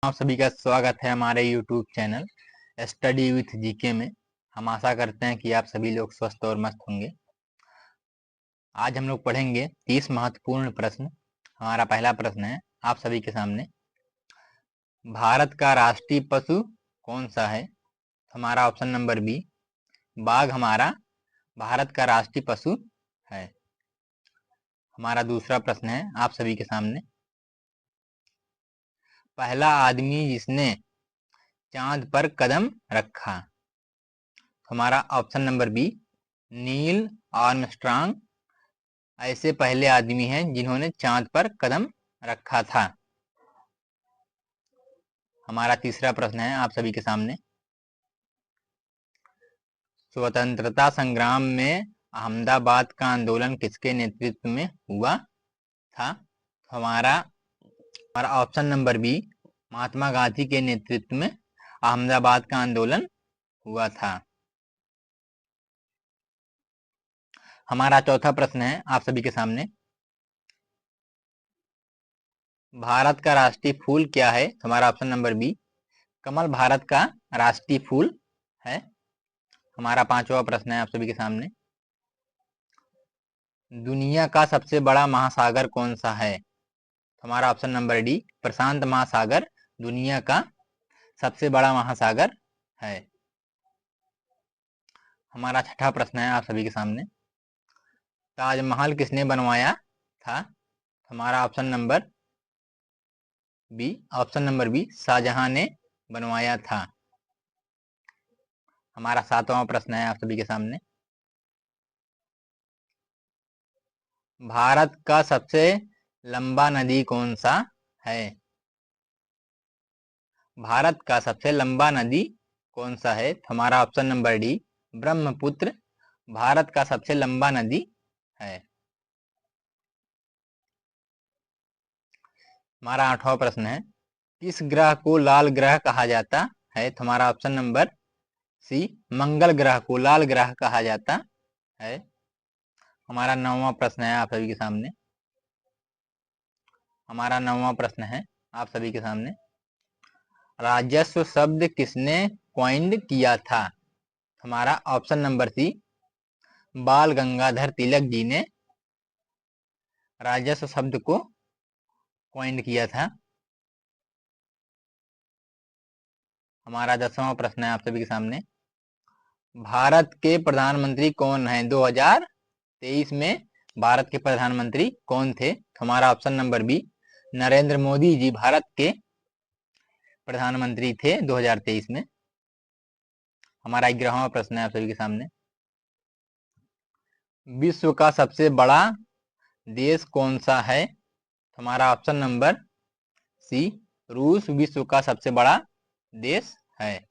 आप सभी का स्वागत है हमारे YouTube channel study with GK में। हम आशा करते हैं कि आप सभी लोग स्वस्थ और मस्त होंगे। आज हम लोग पढ़ेंगे 30 महत्वपूर्ण प्रश्न। हमारा पहला प्रश्न है आप सभी के सामने, भारत का राष्ट्रीय पशु कौन सा है? हमारा ऑप्शन नंबर बी, बाघ हमारा भारत का राष्ट्रीय पशु है। हमारा दूसरा प्रश्न है आप सभी के सामने, पहला आदमी जिसने चांद पर कदम रखा। हमारा option number B, Neil Armstrong ऐसे पहले आदमी हैं जिन्होंने चांद पर कदम रखा था। हमारा तीसरा प्रश्न है आप सभी के सामने, स्वतंत्रता संग्राम में अहमदाबाद का आंदोलन किसके नेतृत्व में हुआ था? हमारा option number B, Mahatma Gandhi के नेतृत्व में अहमदाबाद का आंदोलन हुआ था। हमारा चौथा प्रश्न है आप सभी के सामने, भारत का राष्ट्रीय फूल क्या है? हमारा ऑप्शन नंबर बी, कमल भारत का राष्ट्रीय फूल है। हमारा पांचवा प्रश्न है आप सभी के सामने, दुनिया का सबसे बड़ा महासागर कौन सा है? हमारा ऑप्शन नंबर डी, प्रशांत महासागर दुनिया का सबसे बड़ा महासागर है। हमारा छठा प्रश्न है आप सभी के सामने, ताजमहल किसने बनवाया था? हमारा ऑप्शन नंबर बी, शाहजहां ने बनवाया था। हमारा सातवां प्रश्न है आप सभी के सामने, भारत का सबसे लंबा नदी कौन सा है? भारत का सबसे लंबा नदी कौन सा है? हमारा option number D, Brahmaputra Bharat का सबसे लंबा नदी है। हमारा आठवां प्रश्न है, किस ग्रह को लाल ग्रह कहा जाता है? हमारा ऑप्शन नंबर सी, मंगल ग्रह को लाल ग्रह कहा जाता है। हमारा नौवां प्रश्न है आप सभी के सामने, आप सभी के सामने, राजस्व शब्द किसने कॉइन्ड किया था? हमारा ऑप्शन नंबर सी, बाल गंगाधर तिलक जी ने राजस्व शब्द को कॉइन्ड किया था। हमारा 10वां प्रश्न है आप सभी के सामने, भारत के प्रधानमंत्री कौन हैं? 2023 में भारत के प्रधानमंत्री कौन थे? हमारा option number B, Narendra Modi ji Bharat के प्रधानमंत्री थे 2023 में। हमारा 11वां प्रश्न है आप सभी के सामने, विश्व का सबसे बड़ा देश कौन सा है? हमारा ऑप्शन नंबर सी, रूस विश्व का सबसे बड़ा देश है।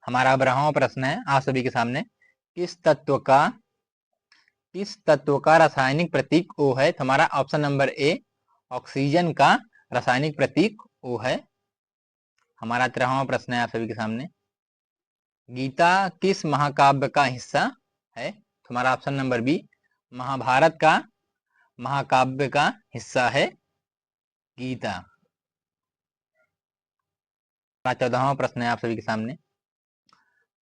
हमारा 12वां प्रश्न है आप सभी के सामने, किस तत्व का रासायनिक प्रतीक O है? हमारा ऑप्शन नंबर ए, ऑक्सीजन का रासायनिक प्रतीक O है। हमारा 13वां प्रश्न है आप सभी के सामने, गीता किस महाकाव्य का हिस्सा है? हमारा ऑप्शन नंबर बी, महाभारत का महाकाव्य का हिस्सा है गीता। 14वां प्रश्न है आप सभी के सामने,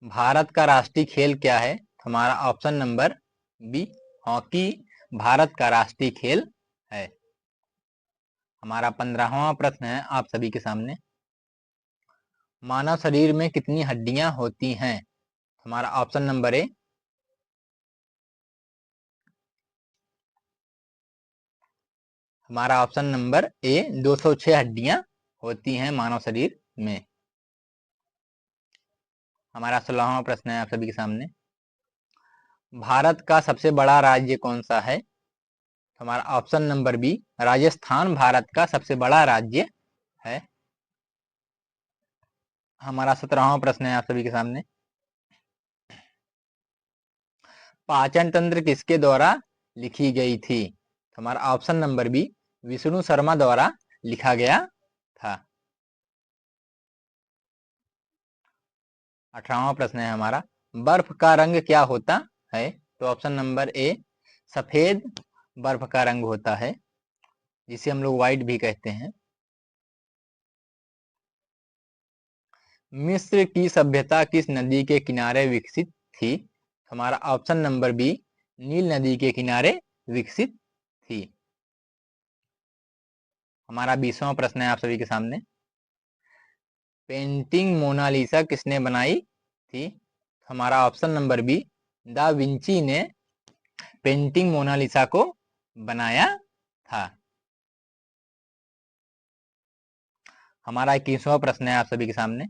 भारत का राष्ट्रीय खेल क्या है? हमारा option number B, hockey Bharat का राष्ट्रीय खेल है। हमारा 15वां प्रश्न है आप सभी के सामने, मानव शरीर में कितनी हड्डियां होती हैं? हमारा ऑप्शन नंबर ए, हमारा ऑप्शन नंबर ए, 206 हड्डियां होती हैं मानव शरीर में। हमारा 16वां प्रश्न है आप सभी के सामने, भारत का सबसे बड़ा राज्य कौन सा है? हमारा option number B, Rajasthan Bharat का सबसे बड़ा राज्य है। हमारा 17वां प्रश्न है आप सभी के सामने, पाचन तंत्र किसके द्वारा लिखी गई थी? हमारा option number B, Vishnu Sharma द्वारा लिखा गया था। 18वां प्रश्न है हमारा, बर्फ का रंग क्या होता है? तो ऑप्शन नंबर ए, सफेद बर्फ का रंग होता है, जिसे हम लोग व्हाइट भी कहते हैं। मिस्र की सभ्यता किस नदी के किनारे विकसित थी? हमारा ऑप्शन नंबर बी, नील नदी के किनारे विकसित थी। हमारा 20वां प्रश्न है आप सभी के सामने। पेंटिंग मोनालिसा किसने बनाई थी? हमारा option number B, da Vinci ने पेंटिंग मोनालिसा को बनाया था। हमारा 21वां प्रश्न है आप सभी के सामने।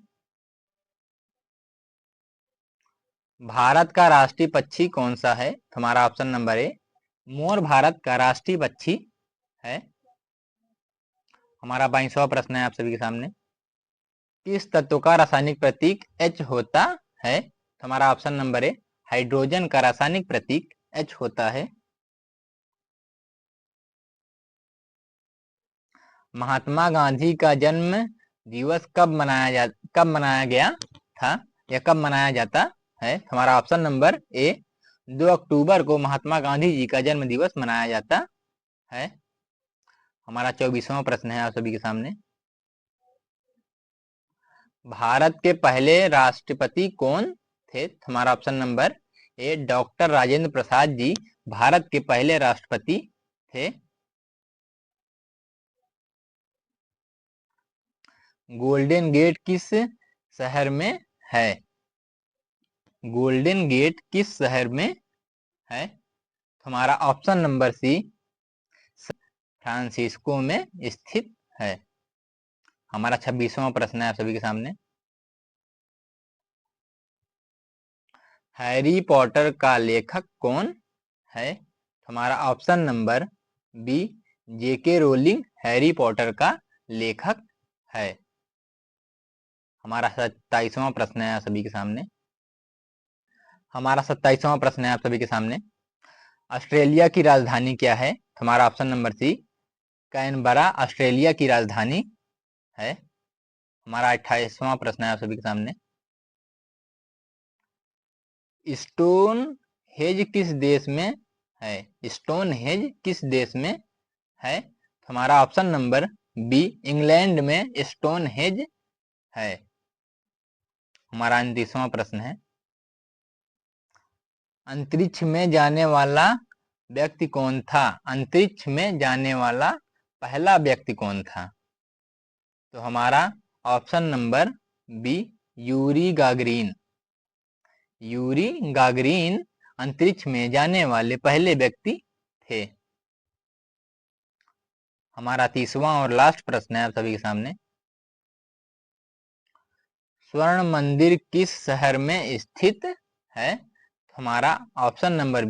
भारत का राष्ट्रीय पक्षी कौन सा है? हमारा ऑप्शन नंबर ए, मोर भारत का राष्ट्रीय पक्षी है। हमारा 22वां प्रश्न है आप सभी के सामने। किस तत्व का रासायनिक प्रतीक H होता है? हमारा ऑप्शन नंबर ए, हाइड्रोजन का रासायनिक प्रतीक H होता है। महात्मा गांधी का जन्म दिवस कब मनाया गया था या कब मनाया जाता है? हमारा ऑप्शन नंबर ए, 2 अक्टूबर को महात्मा गांधी जी का जन्म दिवस मनाया जाता है। हमारा 24वां प्रश्न है आप सभी के सामने। भारत के पहले राष्ट्रपति कौन थे? हमारा option number A, doctor Rajendra Prasad ji Bharat के पहले राष्ट्रपति थे। गोल्डन गेट किस शहर में है? गोल्डन गेट किस शहर में है? हमारा ऑप्शन नंबर सी, फ्रांसिस्को में स्थित है। हमारा 26वां प्रश्न है आप सभी के सामने। हैरी पॉटर का लेखक कौन है? हमारा ऑप्शन नंबर बी, जेके रोलिंग हैरी पॉटर का लेखक है। हमारा 27वां प्रश्न है आप सभी के सामने। हमारा 27वां प्रश्न है आप सभी के सामने। ऑस्ट्रेलिया की राजधानी क्या है? हमारा option number C, Canberra Australia की राजधानी है। हमारा 28वां प्रश्न है आप सभी के सामने। स्टोन हेज किस देश में है? स्टोन हेज किस देश में है? हमारा ऑप्शन नंबर बी, इंग्लैंड में स्टोन हेज है। हमारा 29वां प्रश्न है। अंतरिक्ष में जाने वाला व्यक्ति कौन था? अंतरिक्ष में जाने वाला पहला व्यक्ति कौन था? तो हमारा option number B, Yuri Gagarin. Yuri Gagarin अंतरिक्ष में जाने वाले पहले व्यक्ति थे। हमारा 30वां और लास्ट प्रश्न है आप सभी के सामने। स्वर्ण मंदिर किस शहर में स्थित है? हमारा ऑप्शन नंबर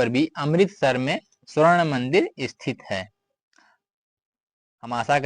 बी, अमृतसर में स्वर्ण मंदिर स्थित है। हम आशा